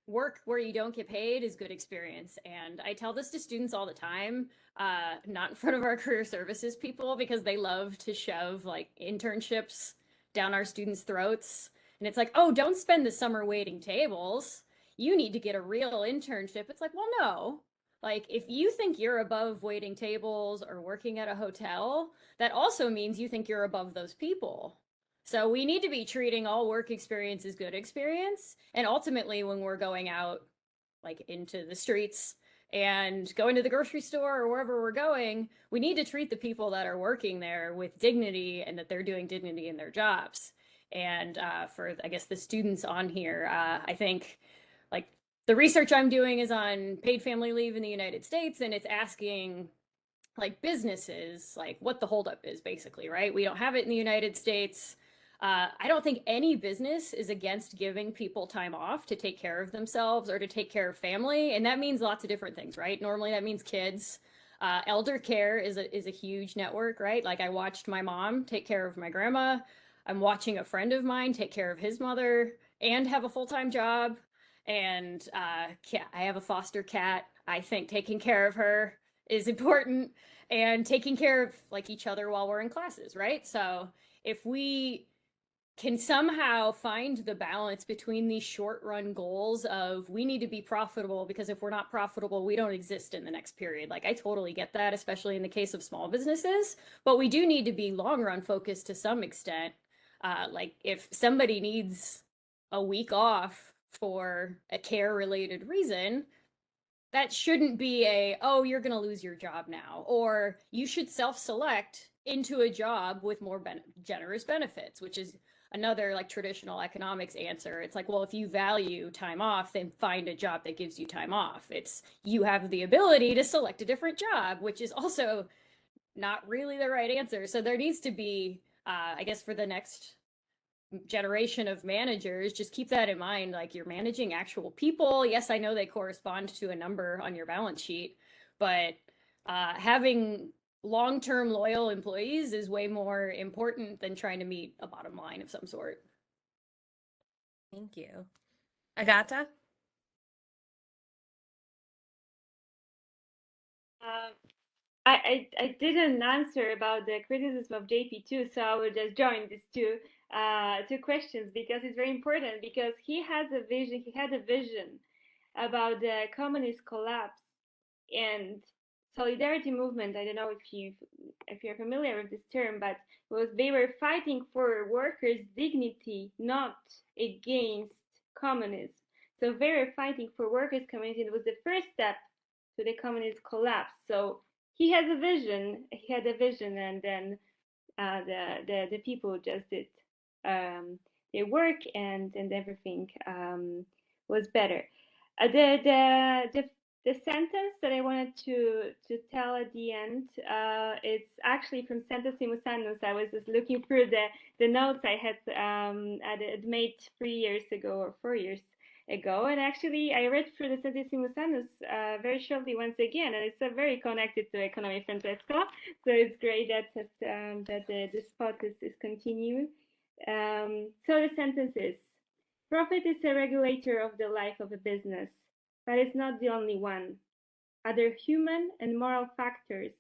work where you don't get paid is good experience. And I tell this to students all the time, not in front of our career services people, because they love to shove like internships down our students' throats. And it's like, oh, don't spend the summer waiting tables. You need to get a real internship. It's like, well, no. Like, if you think you're above waiting tables or working at a hotel, that also means you think you're above those people. So we need to be treating all work experience as good experience. And ultimately, when we're going out like into the streets and going to the grocery store or wherever we're going, we need to treat the people that are working there with dignity and that they're doing dignity in their jobs. And for, I guess, the students on here, I think like the research I'm doing is on paid family leave in the United States, and it's asking like businesses like what the holdup is, basically, right? We don't have it in the United States. I don't think any business is against giving people time off to take care of themselves or to take care of family, and that means lots of different things, right? Normally that means kids. Elder care is a huge network, right? Like I watched my mom take care of my grandma. I'm watching a friend of mine take care of his mother and have a full-time job. And I have a foster cat. I think taking care of her is important, and taking care of like each other while we're in classes, right? So if we can somehow find the balance between these short run goals of we need to be profitable, because if we're not profitable, we don't exist in the next period. Like I totally get that, especially in the case of small businesses, but we do need to be long run focused to some extent. Like if somebody needs a week off for a care related reason, that shouldn't be a, oh, you're going to lose your job now, or you should self-select into a job with more generous benefits, which is another like traditional economics answer. It's like, well, if you value time off, then find a job that gives you time off. It's you have the ability to select a different job, which is also not really the right answer. So there needs to be, I guess, for the next generation of managers, just keep that in mind. Like you're managing actual people. Yes, I know they correspond to a number on your balance sheet, but having long-term loyal employees is way more important than trying to meet a bottom line of some sort. Thank you. Agata? I didn't answer about the criticism of JP too, so I will just join these two questions because it's very important, because he had a vision about the communist collapse and solidarity movement. I don't know if you're familiar with this term, but they were fighting for workers' dignity, not against communism. So they were fighting for workers' community. It was the first step to the communist collapse. So he had a vision, and then the people just did their work, and everything was better. The sentence that I wanted to tell at the end, it's actually from Santa Simusanus. I was just looking through the notes I had made 3 years ago or 4 years ago, and actually I read through the Santa Simusanus very shortly once again, and it's very connected to Economy of Francesco. So it's great that the spot is continuing. So the sentence is: profit is a regulator of the life of a business, but it's not the only one. Other human and moral factors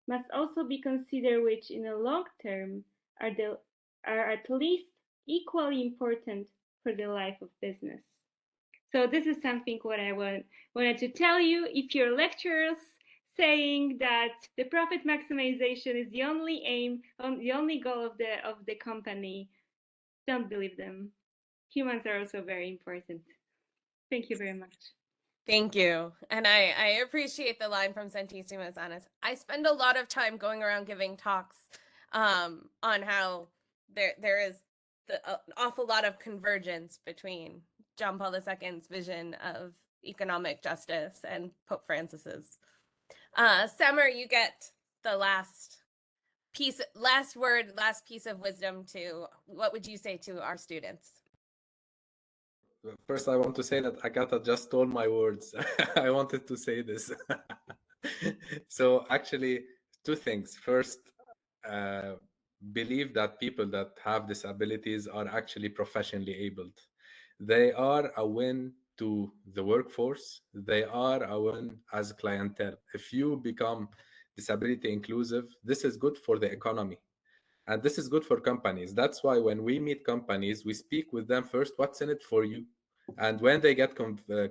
must also be considered, which in the long term are at least equally important for the life of business. So this is something what I wanted to tell you. If your lecturers saying that the profit maximization is the only aim, the only goal of the company, don't believe them. Humans are also very important. Thank you very much. Thank you. And I appreciate the line from Santissimus Annus. I spend a lot of time going around giving talks on how there is an awful lot of convergence between John Paul II's vision of economic justice and Pope Francis's. Summer, you get the last piece of wisdom to what would you say to our students? First, I want to say that Agata just stole my words. I wanted to say this. So actually, two things. First, believe that people that have disabilities are actually professionally abled. They are a win to the workforce. They are a win as clientele. If you become disability inclusive, this is good for the economy. And this is good for companies. That's why when we meet companies, we speak with them first, what's in it for you? And when they get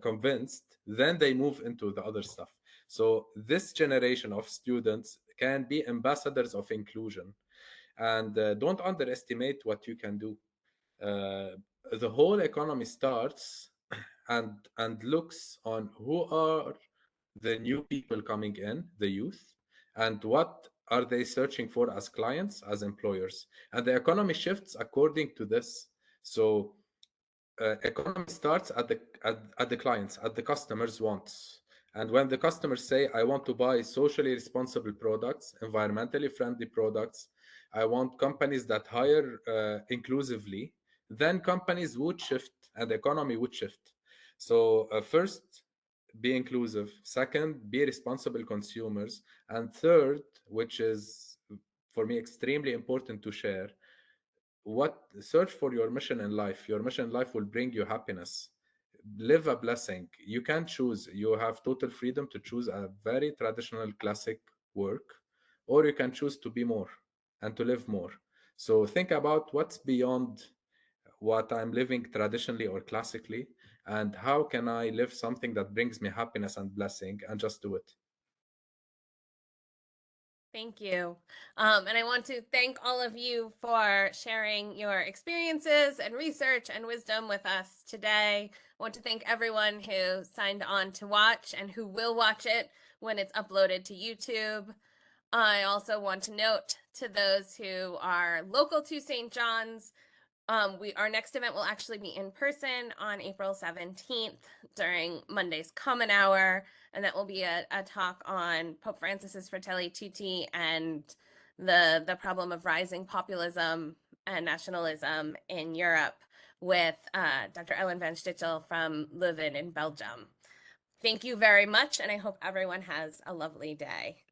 convinced, then they move into the other stuff. So this generation of students can be ambassadors of inclusion. And don't underestimate what you can do. The whole economy starts and looks on who are the new people coming in, the youth, and what are they searching for as clients, as employers. And the economy shifts according to this. So economy starts at the clients, at the customers' wants. And when the customers say, I want to buy socially responsible products, environmentally friendly products, I want companies that hire inclusively, then companies would shift and the economy would shift. So first, be inclusive. Second, be responsible consumers. And third, which is for me extremely important to share, search for your mission in life. Your mission in life will bring you happiness. Live a blessing. You can choose. You have total freedom to choose a very traditional classic work, or you can choose to be more and to live more. So think about what's beyond what I'm living traditionally or classically, and how can I live something that brings me happiness and blessing, and just do it. Thank you. And I want to thank all of you for sharing your experiences and research and wisdom with us today. I want to thank everyone who signed on to watch and who will watch it when it's uploaded to YouTube. I also want to note to those who are local to St. John's, our next event will actually be in person on April 17th during Monday's Common Hour, and that will be a talk on Pope Francis's Fratelli Tutti and the problem of rising populism and nationalism in Europe with Dr. Ellen van Stitchel from Leuven in Belgium. Thank you very much, and I hope everyone has a lovely day.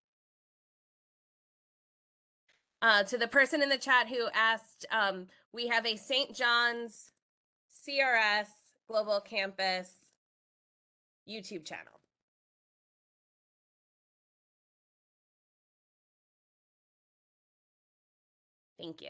To the person in the chat who asked, we have a St. John's CRS Global Campus YouTube channel. Thank you.